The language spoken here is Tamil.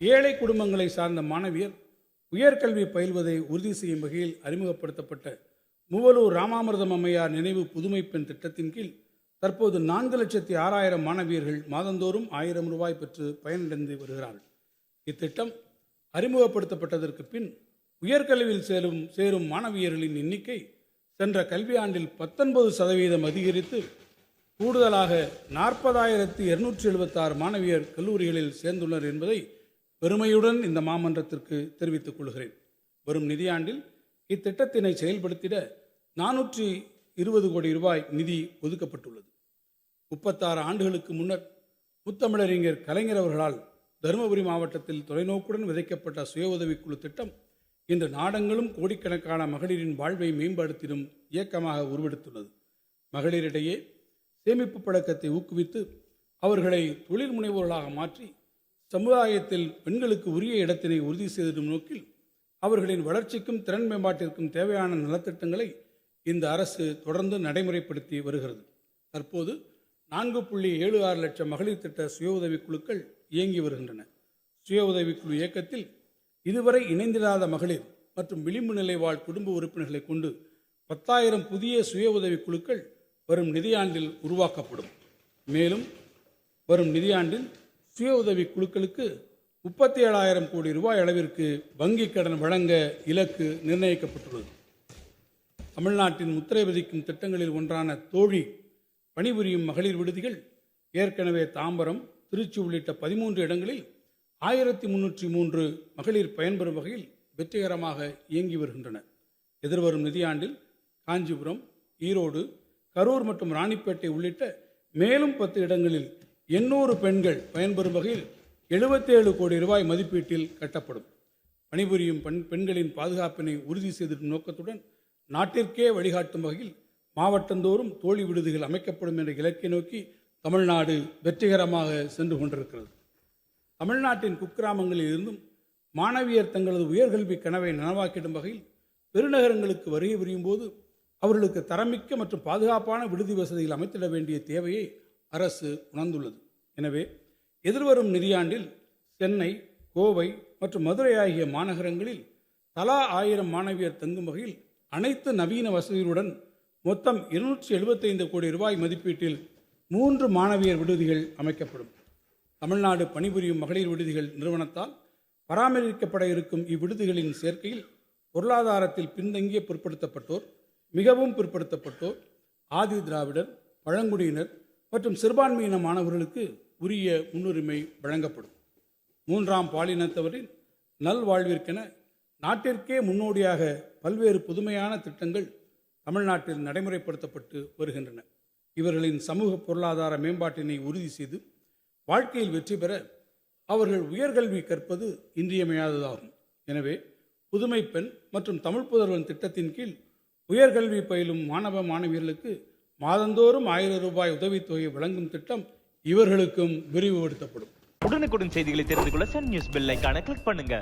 ஏழை குடும்பங்களை சார்ந்த மாணவியர் உயர்கல்வி பயில்வதை உறுதி செய்யும் வகையில் அறிமுகப்படுத்தப்பட்ட மூவலூர் ராமாமிர்தம் அம்மையார் நினைவு புதுமை பெண் திட்டத்தின் கீழ் தற்போது 4,06,000 மாணவியர்கள் மாதந்தோறும் 1,000 ரூபாய் பெற்று பயனடைந்து வருகிறார்கள். இத்திட்டம் அறிமுகப்படுத்தப்பட்டதற்கு பின் உயர்கல்வியில் சேரும் மாணவியர்களின் எண்ணிக்கை சென்ற கல்வியாண்டில் 19% அதிகரித்து கூடுதலாக 40,276 மாணவியர் கல்லூரிகளில் சேர்ந்துள்ளனர் என்பதை பெருமையுடன் இந்த மாமன்றத்திற்கு தெரிவித்துக் கொள்கிறேன். வரும் நிதியாண்டில் இத்திட்டத்தினை செயல்படுத்திட 420 கோடி ரூபாய் நிதி ஒதுக்கப்பட்டுள்ளது. 36 ஆண்டுகளுக்கு முன்னர் முத்தமிழறிஞர் கலைஞர் அவர்களால் தருமபுரி மாவட்டத்தில் தொலைநோக்குடன் விதைக்கப்பட்ட சுய உதவிக்குழு திட்டம் இன்று நாடெங்கிலும் கோடிக்கணக்கான மகளிரின் வாழ்வை மேம்படுத்திடும் இயக்கமாக உருவெடுத்துள்ளது. மகளிரிடையே சேமிப்பு பழக்கத்தை ஊக்குவித்து அவர்களை தொழில் முனைவோர்களாக மாற்றி சமுதாயத்தில் பெண்களுக்கு உரிய இடத்தினை உறுதி செய்திடும் நோக்கில் அவர்களின் வளர்ச்சிக்கும் திறன் மேம்பாட்டிற்கும் தேவையான நலத்திட்டங்களை இந்த அரசு தொடர்ந்து நடைமுறைப்படுத்தி வருகிறது. தற்போது 4.76 லட்சம் மகளிர் திட்ட சுய உதவிக்குழுக்கள் இயங்கி வருகின்றன. சுய உதவிக்குழு இயக்கத்தில் இதுவரை இணைந்திராத மகளிர் மற்றும் விளிம்பு நிலை வாழ் குடும்ப உறுப்பினர்களை கொண்டு 10,000 புதிய சுய உதவிக்குழுக்கள் வரும் நிதியாண்டில் உருவாக்கப்படும். மேலும் வரும் நிதியாண்டில் சுய உதவி குழுக்களுக்கு 37,000 கோடி ரூபாய் அளவிற்கு வங்கிக் கடன் வழங்க இலக்கு நிர்ணயிக்கப்பட்டுள்ளது. தமிழ்நாட்டின் முத்திரை பதிக்கும் திட்டங்களில் ஒன்றான தோழி பணிபுரியும் மகளிர் விடுதிகள் ஏற்கனவே தாம்பரம், திருச்சி உள்ளிட்ட 13 இடங்களில் 1,303 மகளிர் பயன்பெறும் வகையில் வெற்றிகரமாக இயங்கி வருகின்றன. எதிர்வரும் நிதியாண்டில் காஞ்சிபுரம், ஈரோடு, கரூர் மற்றும் ராணிப்பேட்டை உள்ளிட்ட மேலும் 10 இடங்களில் 800 பெண்கள் பயன்பெறும் வகையில் 77 கோடி ரூபாய் மதிப்பீட்டில் கட்டப்படும். பணிபுரியும் பெண்களின் பாதுகாப்பினை உறுதி செய்திடும் நோக்கத்துடன் நாட்டிற்கே வழிகாட்டும் வகையில் மாவட்டந்தோறும் தோழி விடுதிகள் அமைக்கப்படும் என்ற இலக்கை நோக்கி தமிழ்நாடு வெற்றிகரமாக சென்று கொண்டிருக்கிறது. தமிழ்நாட்டின் குக்கிராமங்களில் இருந்தும் மாணவியர் தங்களது உயர்கல்வி கனவை நனவாக்கிடும் வகையில் பெருநகரங்களுக்கு வருகை புரியும் போது அவர்களுக்கு தரமிக்க மற்றும் பாதுகாப்பான விடுதி வசதிகள் அமைத்திட வேண்டிய தேவையை அரசு உணர்ந்துள்ளது. எனவே எதிர்வரும் நிதியாண்டில் சென்னை, கோவை மற்றும் மதுரை ஆகிய மாநகரங்களில் தலா 1000 மாணவியர் தங்கும் வகையில் அனைத்து நவீன வசதிகளுடன் மொத்தம் 275 கோடி ரூபாய் மதிப்பீட்டில் 3 மாணவியர் விடுதிகள் அமைக்கப்படும். தமிழ்நாடு பணிபுரியும் மகளிர் விடுதிகள் நிறுவனத்தால் பராமரிக்கப்பட இருக்கும் இவ்விடுதிகளின் சேர்க்கையில் பொருளாதாரத்தில் பின்தங்கிய பிற்படுத்தப்பட்டோர், மிகவும் பிற்படுத்தப்பட்டோர், ஆதி திராவிடர், பழங்குடியினர் மற்றும் சிறுபான்மையின மாணவர்களுக்கு உரிய முன்னுரிமை வழங்கப்படும். 3ஆம் பாலினத்தவரின் நல்வாழ்விற்கென நாட்டிற்கே முன்னோடியாக பல்வேறு புதுமையான திட்டங்கள் தமிழ்நாட்டில் நடைமுறைப்படுத்தப்பட்டு வருகின்றன. இவர்களின் சமூக பொருளாதார மேம்பாட்டினை உறுதி செய்து வாழ்க்கையில் வெற்றி பெற அவர்கள் உயர்கல்வி கற்பது இன்றியமையாததாகும். எனவே புதுமை பெண் மற்றும் தமிழ் புதல்வன் திட்டத்தின் கீழ் உயர்கல்வி பயிலும் மாணவ மாணவியர்களுக்கு மாதந்தோறும் 1,000 ரூபாய் உதவித்தொகை வழங்கும் திட்டம் இவர்களுக்கும் விரிவுபடுத்தப்படும். உடனுக்குடன் செய்திகளை தெரிந்து கொள்ள சன் நியூஸ் பெல் ஐகானை கிளிக் பண்ணுங்க.